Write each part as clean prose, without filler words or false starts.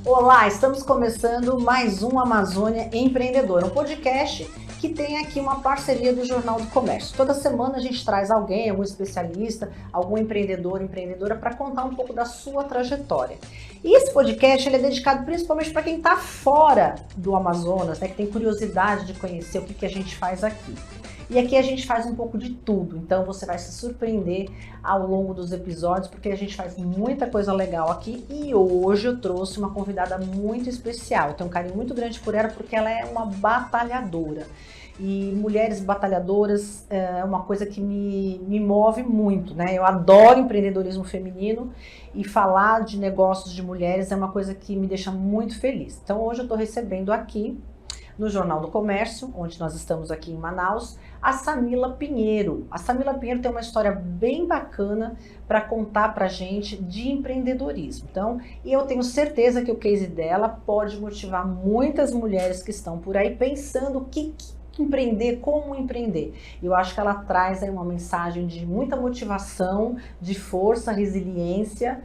Olá, estamos começando mais um Amazônia Empreendedora, um podcast que tem aqui uma parceria do Jornal do Comércio. Toda semana a gente traz alguém, algum especialista, algum empreendedor, empreendedora para contar um pouco da sua trajetória. E esse podcast ele é dedicado principalmente para quem está fora do Amazonas, né, que tem curiosidade de conhecer o que a gente faz aqui. E aqui a gente faz um pouco de tudo, então você vai se surpreender ao longo dos episódios, porque a gente faz muita coisa legal aqui e hoje eu trouxe uma convidada muito especial. Eu tenho um carinho muito grande por ela porque ela é uma batalhadora. E mulheres batalhadoras é uma coisa que me move muito, né? Eu adoro empreendedorismo feminino e falar de negócios de mulheres é uma coisa que me deixa muito feliz. Então hoje eu estou recebendo aqui no Jornal do Comércio, onde nós estamos aqui em Manaus, a Samila Pinheiro. A Samila Pinheiro tem uma história bem bacana para contar para a gente de empreendedorismo. Então, eu tenho certeza que o case dela pode motivar muitas mulheres que estão por aí pensando o que empreender, como empreender. Eu acho que ela traz aí uma mensagem de muita motivação, de força, resiliência,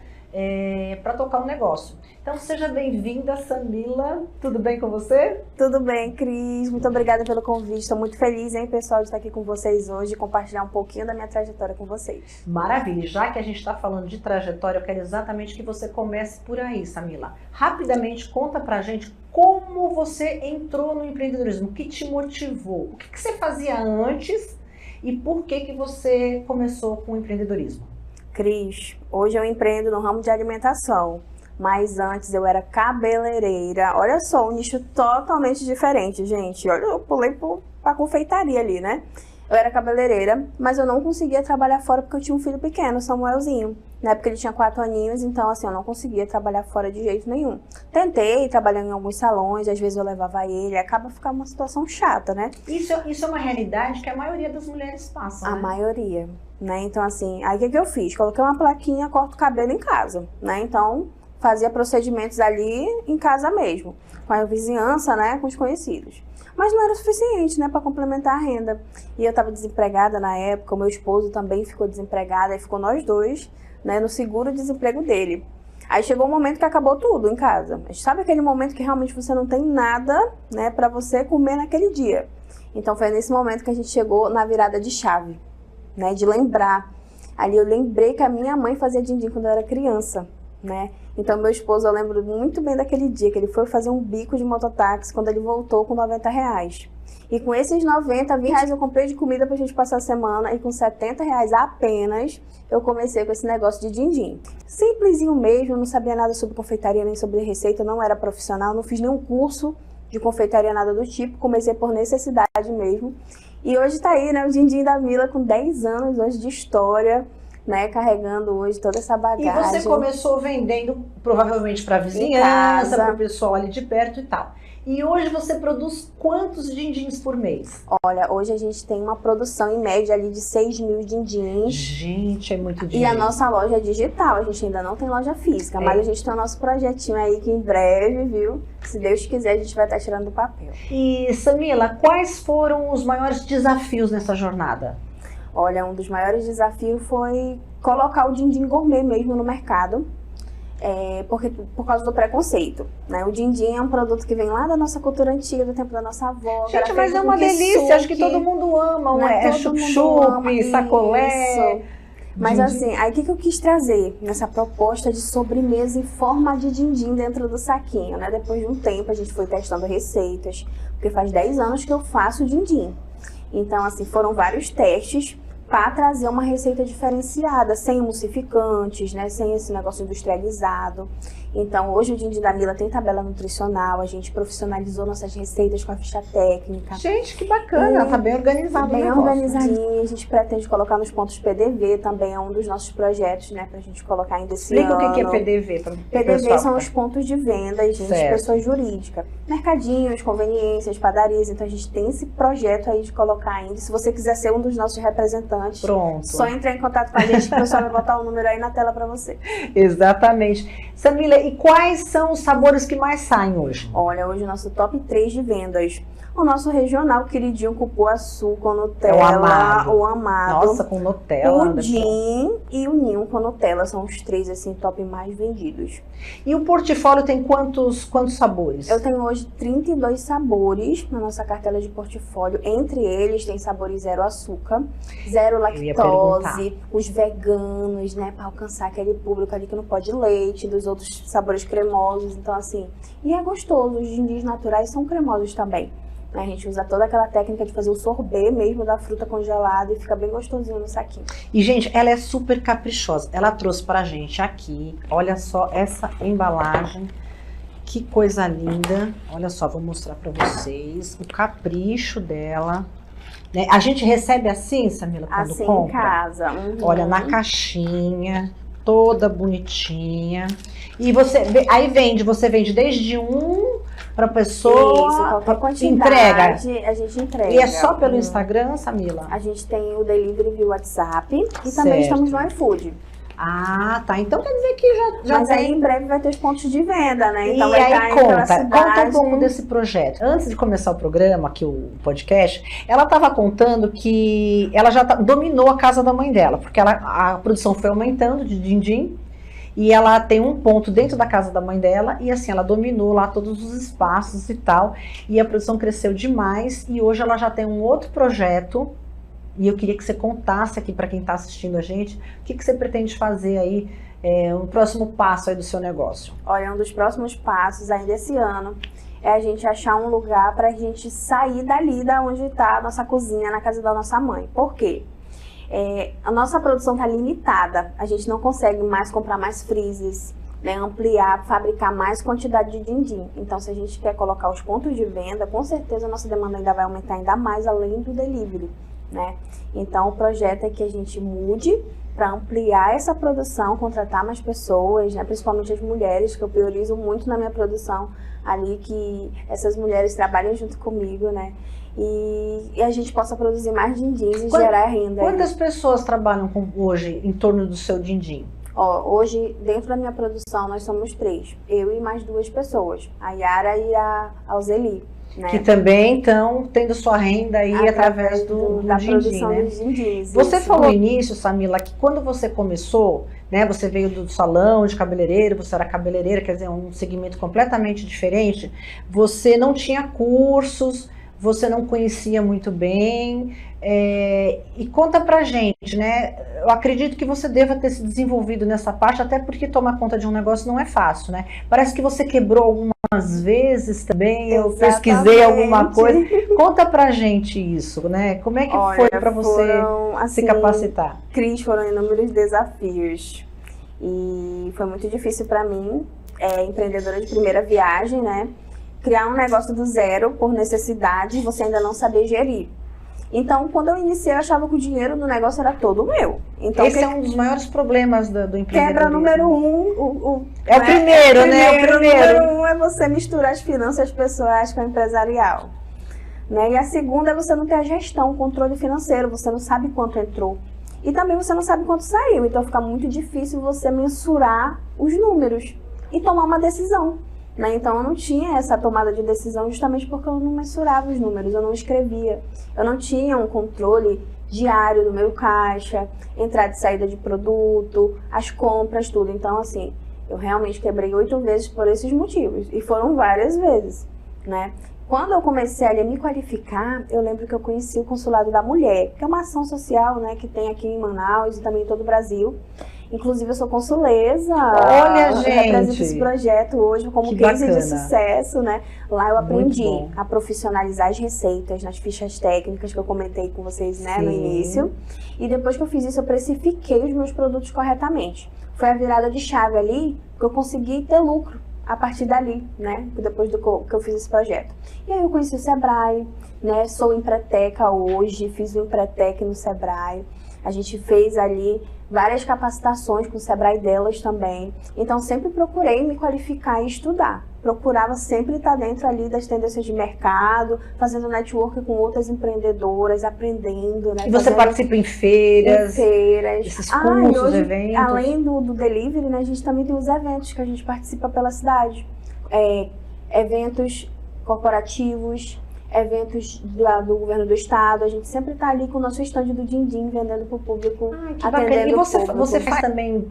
para tocar um negócio. Então seja bem-vinda, Samila. Tudo bem com você? Tudo bem, Cris. Muito obrigada pelo convite. Estou muito feliz, hein, pessoal, de estar aqui com vocês hoje e compartilhar um pouquinho da minha trajetória com vocês. Maravilha. Já que a gente está falando de trajetória, eu quero exatamente que você comece por aí, Samila. Rapidamente, conta pra gente como você entrou no empreendedorismo, o que te motivou, o que você fazia antes e por que você começou com o empreendedorismo? Cris, hoje eu empreendo no ramo de alimentação, mas antes eu era cabeleireira. Olha só, um nicho totalmente diferente, gente. Olha, eu pulei para confeitaria ali, né? Eu era cabeleireira, mas eu não conseguia trabalhar fora porque eu tinha um filho pequeno, Samuelzinho. Na época ele tinha 4 aninhos, então assim, eu não conseguia trabalhar fora de jeito nenhum. Tentei trabalhar em alguns salões, às vezes eu levava ele, acaba ficando uma situação chata, né? Isso é uma realidade que a maioria das mulheres passam, né? A maioria, né? Então assim, aí o que eu fiz? Coloquei uma plaquinha, corto o cabelo em casa, né? Então fazia procedimentos ali em casa mesmo, com a vizinhança, né? Com os conhecidos. Mas não era o suficiente, né, para complementar a renda. E eu estava desempregada na época, o meu esposo também ficou desempregado, aí ficou nós dois, né, no seguro-desemprego dele. Aí chegou um momento que acabou tudo em casa. A gente sabe aquele momento que realmente você não tem nada, né, para você comer naquele dia. Então foi nesse momento que a gente chegou na virada de chave, né, de lembrar. Ali eu lembrei que a minha mãe fazia din-din quando eu era criança, né? Então meu esposo, eu lembro muito bem daquele dia que ele foi fazer um bico de mototáxi quando ele voltou com R$90. E com esses 90, R$20 eu comprei de comida pra gente passar a semana e com R$70 apenas eu comecei com esse negócio de din-din. Simplesinho mesmo, não sabia nada sobre confeitaria nem sobre receita, não era profissional, não fiz nenhum curso de confeitaria, nada do tipo, comecei por necessidade mesmo. E hoje tá aí, né, o din-din da Mila com 10 anos hoje de história, né, carregando hoje toda essa bagagem. E você começou vendendo provavelmente para a vizinhança, para o pessoal ali de perto e tal. E hoje você produz quantos din-dins por mês? Olha, hoje a gente tem uma produção em média ali de 6 mil din-dins. Gente, é muito dinheiro. E a nossa loja é digital, a gente ainda não tem loja física, mas a gente tem o nosso projetinho aí que em breve, viu? Se Deus quiser, a gente vai estar tirando do papel. E Samila, quais foram os maiores desafios nessa jornada? Olha, um dos maiores desafios foi colocar o din-din gourmet mesmo no mercado, porque, por causa do preconceito, né? O din-din é um produto que vem lá da nossa cultura antiga, do tempo da nossa avó. Gente, mas é uma delícia, acho que todo mundo ama, né? É chup-chup, sacolé. Isso. Mas assim, aí o que eu quis trazer nessa proposta de sobremesa em forma de din-din dentro do saquinho, né? Depois de um tempo a gente foi testando receitas, porque faz 10 anos que eu faço din-din. Então, assim, foram vários testes para trazer uma receita diferenciada, sem emulsificantes, né, sem esse negócio industrializado. Então, hoje o din-din da Mila tem tabela nutricional, a gente profissionalizou nossas receitas com a ficha técnica. Gente, que bacana, tá bem organizado. Bem organizadinho, a gente pretende colocar nos pontos PDV, também é um dos nossos projetos, né, pra gente colocar ainda esse ano. Explica o que é PDV para o pessoal. PDV são os pontos de venda, gente, de pessoa jurídica. Mercadinhos, conveniências, padarias, então a gente tem esse projeto aí de colocar ainda. Se você quiser ser um dos nossos representantes, importante. Pronto. Só entrar em contato com a gente que o pessoal vai botar o número aí na tela para você. Exatamente. Samila, e quais são os sabores que mais saem hoje? Olha, hoje o nosso top 3 de vendas. O nosso regional queridinho cupuaçu com Nutella, o amado. Nossa, com Nutella. Pudim e o ninho com Nutella são os 3 assim top mais vendidos. E o portfólio tem quantos sabores? Eu tenho hoje 32 sabores na nossa cartela de portfólio. Entre eles tem sabores zero açúcar, zero lactose, os veganos, né, para alcançar aquele público ali que não pode leite, dos outros sabores cremosos. Então assim, e é gostoso, os gindis naturais são cremosos também. A gente usa toda aquela técnica de fazer o sorbet mesmo da fruta congelada e fica bem gostosinho no saquinho. E, gente, ela é super caprichosa. Ela trouxe pra gente aqui, olha só essa embalagem. Que coisa linda. Olha só, vou mostrar pra vocês o capricho dela. Né? A gente recebe assim, Samila, quando assim, compra? Em casa. Uhum. Olha, na caixinha, toda bonitinha. E você vende desde para pessoa. Isso, qualquer quantidade a gente entrega. E é só pelo Instagram, Samila? A gente tem o delivery via WhatsApp e também estamos no iFood. Ah, tá. Então quer dizer que já Mas tem... aí em breve vai ter os pontos de venda, né? Então vai estar conta um pouco desse projeto. Antes de começar o programa, aqui o podcast, ela estava contando que ela já dominou a casa da mãe dela, porque a produção foi aumentando de din-din. E ela tem um ponto dentro da casa da mãe dela e assim, ela dominou lá todos os espaços e tal. E a produção cresceu demais e hoje ela já tem um outro projeto. E eu queria que você contasse aqui para quem está assistindo a gente, o que você pretende fazer aí, o próximo passo aí do seu negócio. Olha, um dos próximos passos ainda esse ano é a gente achar um lugar para a gente sair dali da onde está a nossa cozinha, na casa da nossa mãe. Por quê? A nossa produção está limitada, a gente não consegue mais comprar mais freezers, né, ampliar, fabricar mais quantidade de din-din. Então, se a gente quer colocar os pontos de venda, com certeza a nossa demanda ainda vai aumentar ainda mais, além do delivery, né? Então, o projeto é que a gente mude para ampliar essa produção, contratar mais pessoas, né, principalmente as mulheres, que eu priorizo muito na minha produção ali, que essas mulheres trabalhem junto comigo, né? E a gente possa produzir mais din-dins e gerar renda. Quantas pessoas trabalham hoje em torno do seu din-din? Hoje, dentro da minha produção, nós somos 3. Eu e mais 2 pessoas. A Yara e a Alzeli. Né? Que também estão tendo sua renda aí através da din-din, né? Dos din-dins. Você falou no início, Samila, que quando você começou, né, você veio do salão de cabeleireiro, você era cabeleireira, quer dizer, um segmento completamente diferente, você não tinha cursos, você não conhecia muito bem, e conta pra gente, né, eu acredito que você deva ter se desenvolvido nessa parte, até porque tomar conta de um negócio não é fácil, né, parece que você quebrou algumas vezes também, eu pesquisei alguma coisa, conta pra gente isso, né, como é que foi pra você se capacitar? Cris, foram inúmeros desafios, e foi muito difícil pra mim, empreendedora de primeira viagem, né, criar um negócio do zero por necessidade e você ainda não saber gerir. Então, quando eu iniciei, eu achava que o dinheiro do negócio era todo meu. Então, esse é um dos maiores problemas do empreendedorismo. Quebra número 1. O primeiro, né? O primeiro. Número 1 é você misturar as finanças pessoais com o empresarial. Né? E a segunda é você não ter a gestão, o controle financeiro. Você não sabe quanto entrou. E também você não sabe quanto saiu. Então, fica muito difícil você mensurar os números e tomar uma decisão. Né? Então, eu não tinha essa tomada de decisão justamente porque eu não mensurava os números, eu não escrevia. Eu não tinha um controle diário do meu caixa, entrada e saída de produto, as compras, tudo. Então, assim, eu realmente quebrei 8 vezes por esses motivos. E foram várias vezes, né? Quando eu comecei a me qualificar, eu lembro que eu conheci o Consulado da Mulher, que é uma ação social, né, que tem aqui em Manaus e também em todo o Brasil. Inclusive, eu sou consuleza. Olha, gente! Eu represento esse projeto hoje como case de sucesso, né? Lá eu aprendi a profissionalizar as receitas nas fichas técnicas que eu comentei com vocês, né, no início. E depois que eu fiz isso, eu precifiquei os meus produtos corretamente. Foi a virada de chave ali que eu consegui ter lucro a partir dali, né? Depois que eu fiz esse projeto. E aí eu conheci o Sebrae, né? Sou empreteca hoje, fiz o Empretec no Sebrae. A gente fez ali várias capacitações com o Sebrae delas também. Então, sempre procurei me qualificar e estudar. Procurava sempre estar dentro ali das tendências de mercado, fazendo network com outras empreendedoras, aprendendo, né? E você participa em feiras? Em feiras. Esses cursos, e hoje, eventos? Além do delivery, né, a gente também tem os eventos que a gente participa pela cidade. Eventos corporativos, eventos do governo do estado, a gente sempre está ali com o nosso stand do Dindim, vendendo para o público, que bacana. E você faz também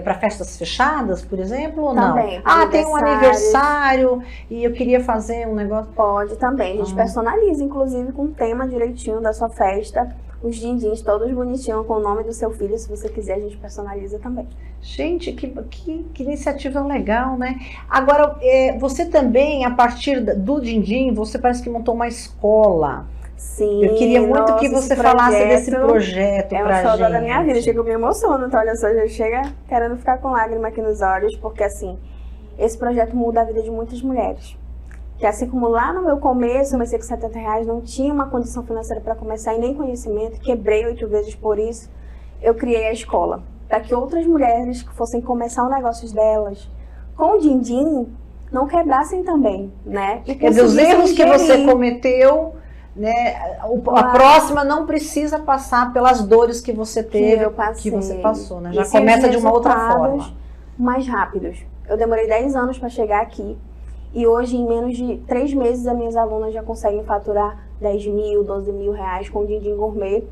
para festas fechadas, por exemplo, ou também, não? Tem um aniversário e eu queria fazer um negócio. Pode também, a gente personaliza, inclusive, com o tema direitinho da sua festa, os dindins todos bonitinhos com o nome do seu filho, se você quiser, a gente personaliza também. Gente, que iniciativa legal, né? Agora, você também, a partir do Dindim, você parece que montou uma escola. Sim. Eu queria muito que você falasse desse projeto pra gente. É o xodó da minha vida, chega, eu me emociono, então olha só, já chega querendo ficar com lágrima aqui nos olhos, porque assim, esse projeto muda a vida de muitas mulheres. Que assim como lá no meu começo, eu comecei com R$70, não tinha uma condição financeira para começar e nem conhecimento, quebrei 8 vezes por isso, eu criei a escola. Para que outras mulheres que fossem começar os negócios delas com o Dindim não quebrassem também, né? Quer dizer, os erros que você cometeu, né? A próxima não precisa passar pelas dores que você teve, que você passou, né? Já começa de uma outra forma. Mais rápidos. Eu demorei 10 anos para chegar aqui. E hoje, em menos de 3 meses, as minhas alunas já conseguem faturar 10 mil, 12 mil reais com o Dindim Gourmet,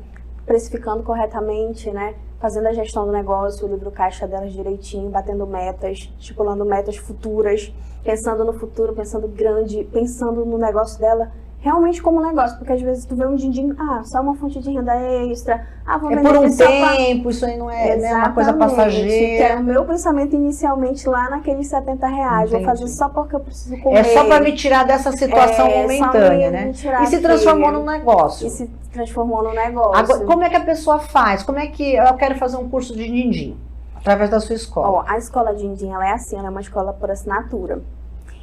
precificando corretamente, né? Fazendo a gestão do negócio, o livro caixa delas direitinho, batendo metas, estipulando metas futuras, pensando no futuro, pensando grande, pensando no negócio dela realmente como negócio, porque às vezes tu vê um Dindim, só uma fonte de renda extra, vou vender por um tempo, isso aí não é uma coisa passageira. Que era o meu pensamento inicialmente lá naqueles R$70, vou fazer só porque eu preciso comer. É só para me tirar dessa situação momentânea, né? E se transformou num negócio. E se transformou num negócio. Agora, como é que a pessoa faz? Como é que eu quero fazer um curso de Dindim? Através da sua escola. A escola Dindim, ela é assim, ela é uma escola por assinatura.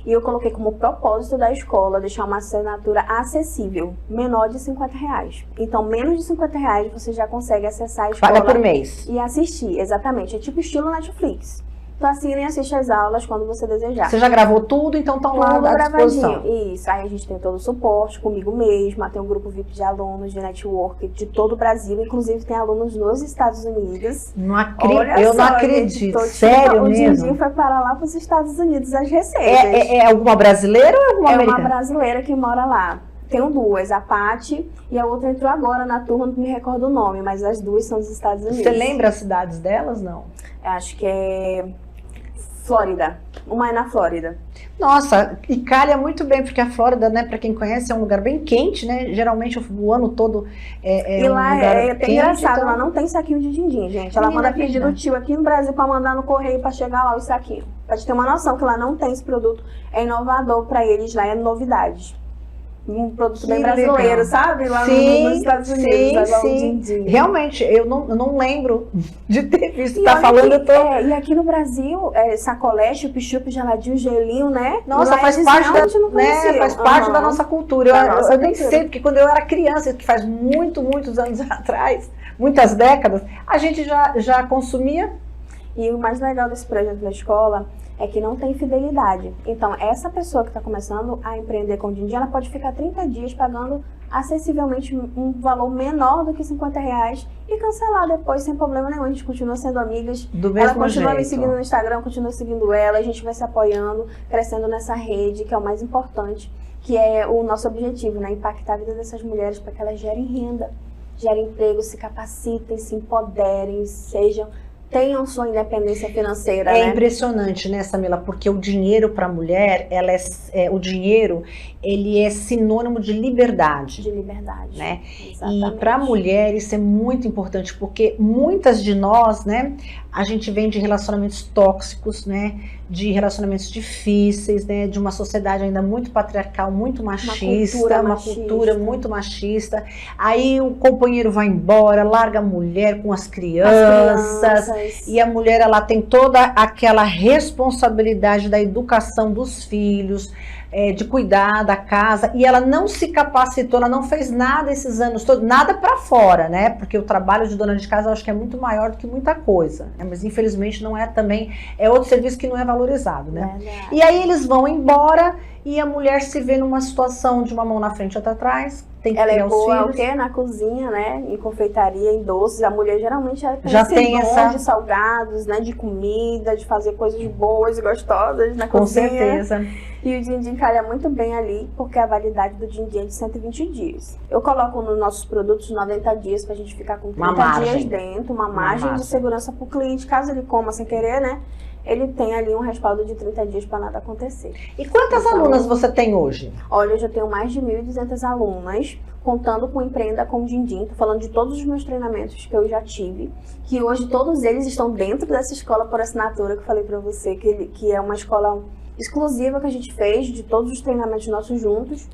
E eu coloquei como propósito da escola deixar uma assinatura acessível, menor de R$50. Então, menos de R$50 você já consegue acessar a escola. Paga por mês. E assistir, exatamente. É tipo estilo Netflix. Então, assina e assiste as aulas quando você desejar. Você já gravou tudo, então estão lá à disposição. Isso. Aí a gente tem todo o suporte comigo mesma. Tem um grupo VIP de alunos de network de todo o Brasil. Inclusive, tem alunos nos Estados Unidos. Eu não acredito. Sério mesmo? O Dindim foi para lá para os Estados Unidos, as receitas. É alguma brasileira ou alguma americana? É uma brasileira que mora lá. Tenho duas, a Paty e a outra entrou agora na turma, não me recordo o nome, mas as duas são dos Estados Unidos. Você lembra as cidades delas, não? Acho que é Flórida. Uma é na Flórida. Nossa, e calha muito bem, porque a Flórida, né, para quem conhece, é um lugar bem quente, né? Geralmente o ano todo e um lá lugar é quente, engraçado, então... lá não tem saquinho de Dindim, gente. Ela manda pedir do tio aqui no Brasil para mandar no correio para chegar lá os saquinhos. Pra te ter uma noção que lá não tem esse produto. É inovador para eles, lá é novidade. Um produto bem brasileiro, legal. Sabe? Lá nos Estados Unidos. Sim. Realmente, eu não lembro de ter visto. Tá falando, eu tô... E aqui no Brasil, sacolé, chup-chup, geladinho, gelinho, né? Nossa, faz parte da nossa cultura. Eu nem sei, porque quando eu era criança, que faz muitos anos atrás, muitas décadas, a gente já consumia. E o mais legal desse projeto da escola é que não tem fidelidade. Então, essa pessoa que está começando a empreender com o Dindim, ela pode ficar 30 dias pagando acessivelmente um valor menor do que R$50 e cancelar depois sem problema nenhum. A gente continua sendo amigas. Do mesmo jeito. Ela continua me seguindo no Instagram, continua seguindo ela. A gente vai se apoiando, crescendo nessa rede, que é o mais importante, que é o nosso objetivo, né? Impactar a vida dessas mulheres para que elas gerem renda, gerem emprego, se capacitem, se empoderem, tenham sua independência financeira. É impressionante, né, Samila? Porque o dinheiro para a mulher, o dinheiro, ele é sinônimo de liberdade. De liberdade, né? Exatamente. E para a mulher isso é muito importante, porque muitas de nós, né, a gente vem de relacionamentos tóxicos, né, de relacionamentos difíceis, né, de uma sociedade ainda muito patriarcal, muito machista, uma cultura muito machista. Aí o companheiro vai embora, larga a mulher com as crianças. E a mulher, ela tem toda aquela responsabilidade da educação dos filhos, de cuidar da casa, e ela não se capacitou, ela não fez nada esses anos todos, nada para fora, né? Porque o trabalho de dona de casa eu acho que é muito maior do que muita coisa, né? Mas infelizmente não é também, é outro serviço que não é valorizado, né? E aí eles vão embora e a mulher se vê numa situação de uma mão na frente e outra atrás, tem que criar os filhos. Ela é boa o quê? Na cozinha, né? Em confeitaria, em doces. A mulher geralmente já tem essa de salgados, né? De comida, de fazer coisas boas e gostosas na com cozinha. Com certeza. E o din-din calha muito bem ali, porque a validade do din-din é de 120 dias. Eu coloco nos nossos produtos 90 dias pra gente ficar com 30 dias dentro, uma margem de segurança pro cliente, caso ele coma sem querer, né? Ele tem ali um respaldo de 30 dias para nada acontecer. E quantas alunas você tem hoje? Olha, eu já tenho mais de 1.200 alunas, contando com Empreenda com Din-din. Tô falando de todos os meus treinamentos que eu já tive, que hoje todos eles estão dentro dessa escola por assinatura que eu falei para você, que é uma escola exclusiva que a gente fez, de todos os treinamentos nossos juntos,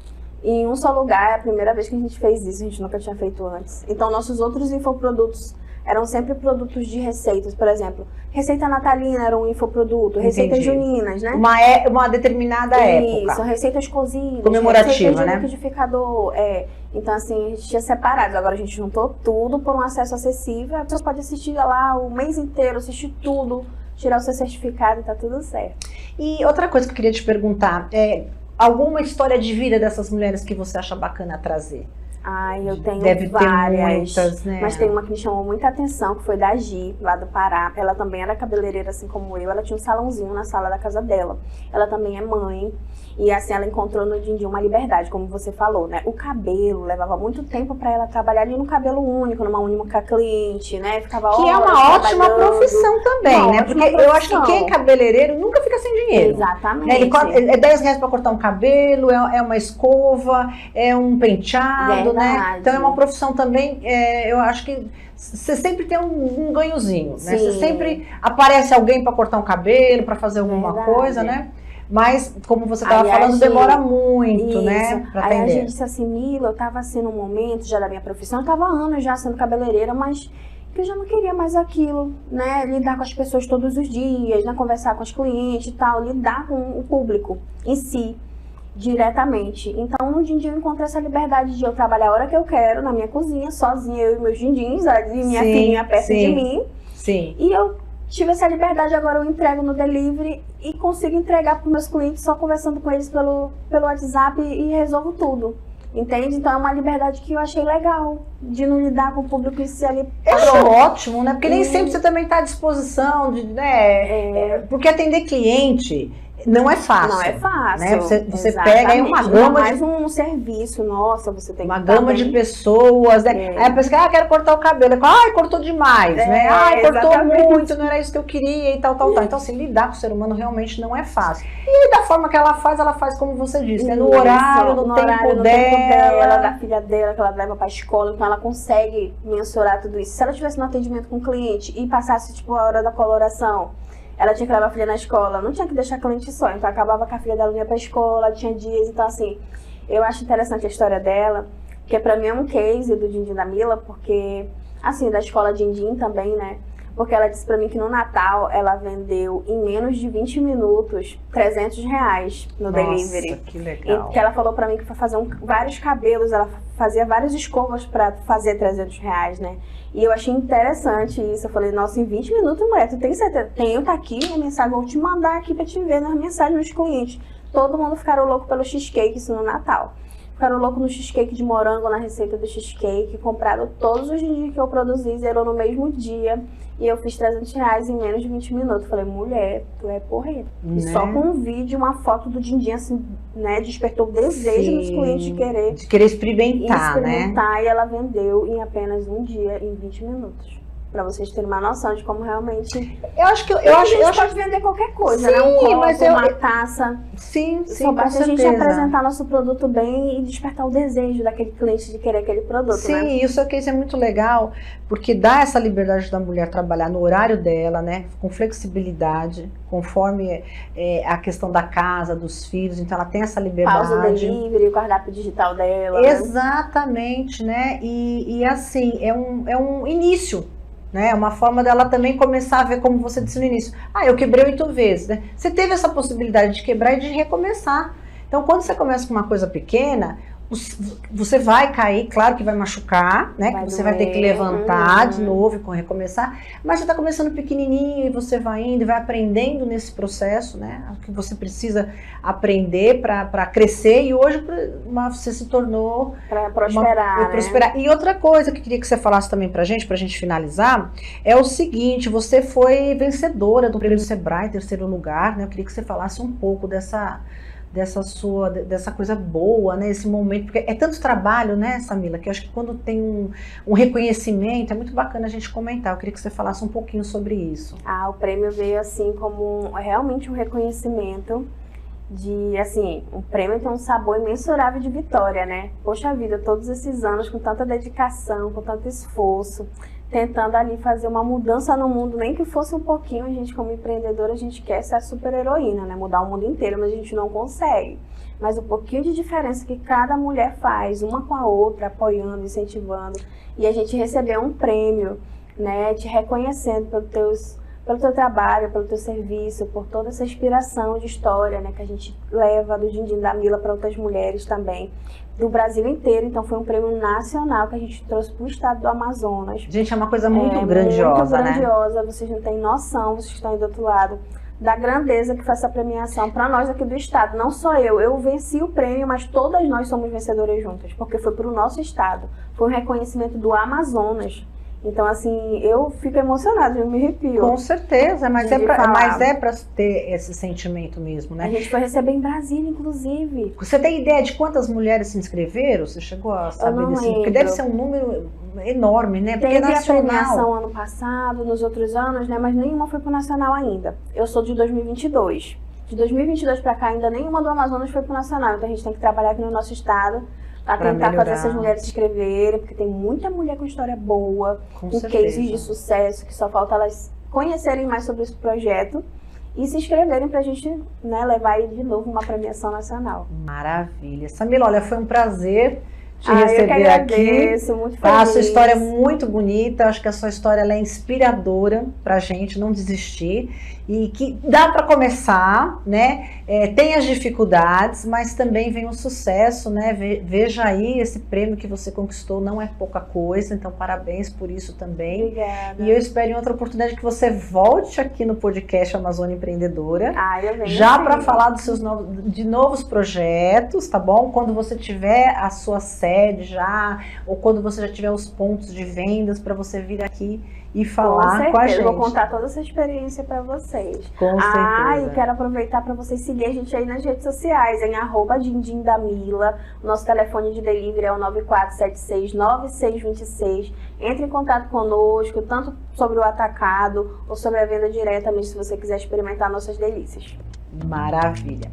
em um só lugar. É a primeira vez que a gente fez isso, a gente nunca tinha feito antes. Então, nossos outros infoprodutos eram sempre produtos de receitas, por exemplo, receita natalina era um infoproduto, receitas juninas, né? Uma determinada época. Isso, receitas cozidas, comemorativa, receitas de né? Liquidificador, Então, assim, a gente tinha separado. Agora a gente juntou tudo por um acesso acessível. A pessoa pode assistir lá o mês inteiro, assistir tudo, tirar o seu certificado e tá tudo certo. E outra coisa que eu queria te perguntar, alguma história de vida dessas mulheres que você acha bacana trazer? Ai, eu tenho Deve várias, ter muitas, né? Mas tem uma que me chamou muita atenção, que foi da Gi, lá do Pará. Ela também era cabeleireira, assim como eu. Ela tinha um salãozinho na sala da casa dela. Ela também é mãe. E assim, ela encontrou no din-din uma liberdade, como você falou, né? O cabelo, levava muito tempo pra ela trabalhar ali no cabelo único, numa única cliente, né? Ficava que é uma ótima profissão também, né? Porque eu acho que quem é cabeleireiro nunca fica sem dinheiro. Exatamente. Né? É 10 reais pra cortar um cabelo, é uma escova, é um penteado, né? Então é uma profissão também, eu acho que você sempre tem um ganhozinho, né? Você sempre aparece alguém pra cortar um cabelo, pra fazer alguma coisa, né? Mas, como você estava falando, demora muito, né? Pra atender. Aí a gente disse assim, Mila, eu estava assim no momento já da minha profissão, eu estava há anos já sendo cabeleireira, mas que eu já não queria mais aquilo, né? Lidar com as pessoas todos os dias, né? Conversar com os clientes e tal, lidar com o público em si, diretamente. Então, no din-din eu encontrei essa liberdade de eu trabalhar a hora que eu quero, na minha cozinha, sozinha, eu e meus din-dins, e minha filhinha perto de mim. Sim. E eu tive essa liberdade, agora eu entrego no delivery e consigo entregar para os meus clientes só conversando com eles pelo WhatsApp e resolvo tudo. Entende? Então é uma liberdade que eu achei legal, de não lidar com o público em si ali. Eu acho ótimo, né? Porque nem sempre você também está à disposição, né? Porque atender cliente não é fácil. Não é fácil. Né? Você pega aí uma gama mais um serviço, nossa, você tem uma gama de pessoas, né? Aí a pessoa, quero cortar o cabelo. Ai, cortou demais, né? Ai, cortou muito, não era isso que eu queria e tal. Então, assim, lidar com o ser humano realmente não é fácil. E da forma que ela faz como você disse, né? No horário, no tempo dela, da filha dela, que ela leva pra escola, então ela consegue mensurar tudo isso. Se ela estivesse no atendimento com o cliente e passasse, tipo, a hora da coloração, ela tinha que levar a filha na escola, não tinha que deixar a cliente só, então acabava que a filha dela ia pra escola, tinha dias, então assim, eu acho interessante a história dela, que pra mim é um case do din-din da Mila, porque, assim, da escola din-din também, né, porque ela disse pra mim que no Natal ela vendeu em menos de 20 minutos R$300 no delivery. Nossa, que legal. E que ela falou pra mim que foi fazer vários cabelos, ela fazia várias escovas pra fazer R$300, né? E eu achei interessante isso. Eu falei, nossa, em 20 minutos, mulher, tu tem certeza? Tenho, tá aqui minha mensagem, vou te mandar aqui pra te ver nas mensagens dos clientes. Todo mundo ficaram louco pelo cheesecake, isso no Natal. Ficaram louco no cheesecake de morango, na receita do cheesecake. Compraram todos os dias que eu produzi, zerou no mesmo dia. E eu fiz R$300 em menos de 20 minutos. Falei, mulher, tu é porreira. Né? E só com um vídeo, uma foto do din-din, assim, né, despertou o desejo dos clientes de querer experimentar, né? E ela vendeu em apenas um dia, em 20 minutos. Pra vocês terem uma noção de como realmente... Eu acho que a gente pode vender qualquer coisa, sim, né? Um copo, mas uma taça. Sim, só basta a gente apresentar nosso produto bem e despertar o desejo daquele cliente de querer aquele produto, sim, né? Sim, isso é muito legal, porque dá essa liberdade da mulher trabalhar no horário dela, né? Com flexibilidade, conforme a questão da casa, dos filhos, então ela tem essa liberdade. Pausa o delivery, o cardápio digital dela. Exatamente, né? E assim, é um início. Né? É uma forma dela também começar a ver, como você disse no início, eu quebrei 8 vezes, né? Você teve essa possibilidade de quebrar e de recomeçar. Então, quando você começa com uma coisa pequena, você vai cair, claro que vai machucar, né? Que você vai ter que levantar de novo e recomeçar, mas você está começando pequenininho e você vai indo e vai aprendendo nesse processo, né? O que você precisa aprender para crescer, e hoje você se tornou para prosperar, né? E outra coisa que eu queria que você falasse também pra gente finalizar, é o seguinte: você foi vencedora do prêmio Sebrae, 3º lugar, né? Eu queria que você falasse um pouco dessa coisa boa, né, esse momento, porque é tanto trabalho, né, Samila, que eu acho que quando tem um reconhecimento, é muito bacana a gente comentar. Eu queria que você falasse um pouquinho sobre isso. O prêmio veio assim como realmente um reconhecimento de, assim, o prêmio tem um sabor imensurável de vitória, né? Poxa vida, todos esses anos com tanta dedicação, com tanto esforço, tentando ali fazer uma mudança no mundo, nem que fosse um pouquinho. A gente, como empreendedora, a gente quer ser a super heroína, né? Mudar o mundo inteiro, mas a gente não consegue. Mas o pouquinho de diferença que cada mulher faz, uma com a outra, apoiando, incentivando, e a gente receber um prêmio, né? Te reconhecendo pelo teu trabalho, pelo teu serviço, por toda essa inspiração de história, né, que a gente leva do Din-Din da Mila para outras mulheres também, do Brasil inteiro. Então foi um prêmio nacional que a gente trouxe para o estado do Amazonas. Gente, é uma coisa muito grandiosa, né? Muito grandiosa, vocês não têm noção, vocês estão aí do outro lado, da grandeza que foi essa premiação para nós aqui do estado. Não só eu venci o prêmio, mas todas nós somos vencedoras juntas, porque foi para o nosso estado, foi um reconhecimento do Amazonas. Então, assim, eu fico emocionada, eu me arrepio. Com certeza, mas é para ter esse sentimento mesmo, né? A gente foi receber em Brasília, inclusive. Você tem ideia de quantas mulheres se inscreveram? Você chegou a saber desse? Porque deve ser um número enorme, né? Porque teve nacional. A premiação ano passado, nos outros anos, né? Mas nenhuma foi pro nacional ainda. Eu sou de 2022. De 2022 para cá, ainda nenhuma do Amazonas foi pro nacional. Então, a gente tem que trabalhar aqui no nosso estado a tentar fazer essas mulheres se inscreverem, porque tem muita mulher com história boa, com cases de sucesso, que só falta elas conhecerem mais sobre esse projeto e se inscreverem pra gente, né, levar aí de novo uma premiação nacional. Maravilha. Samila, olha, foi um prazer te eu receber que agradeço, aqui. Muito feliz. A sua história é muito bonita, acho que a sua história ela é inspiradora pra gente não desistir, e que dá para começar, né? Tem as dificuldades, mas também vem o sucesso, né? Veja aí, esse prêmio que você conquistou não é pouca coisa, então parabéns por isso também. Obrigada. E eu espero em outra oportunidade que você volte aqui no podcast Amazônia Empreendedora, eu venho já para falar dos seus novos projetos, tá bom? Quando você tiver a sua sede já, ou quando você já tiver os pontos de vendas, para você vir aqui e falar com a gente. Eu vou contar toda essa experiência para vocês. Com certeza. E quero aproveitar para vocês seguirem a gente aí nas redes sociais, em @Din-Din da Mila. Nosso telefone de delivery é o 94769626. Entre em contato conosco, tanto sobre o atacado ou sobre a venda direta, mesmo se você quiser experimentar nossas delícias. Maravilha.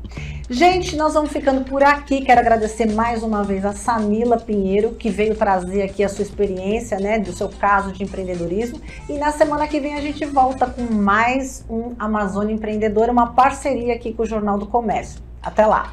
Gente, nós vamos ficando por aqui. Quero agradecer mais uma vez a Samila Pinheiro, que veio trazer aqui a sua experiência, né, do seu caso de empreendedorismo. E na semana que vem a gente volta com mais um Amazônia Empreendedora, uma parceria aqui com o Jornal do Comércio. Até lá!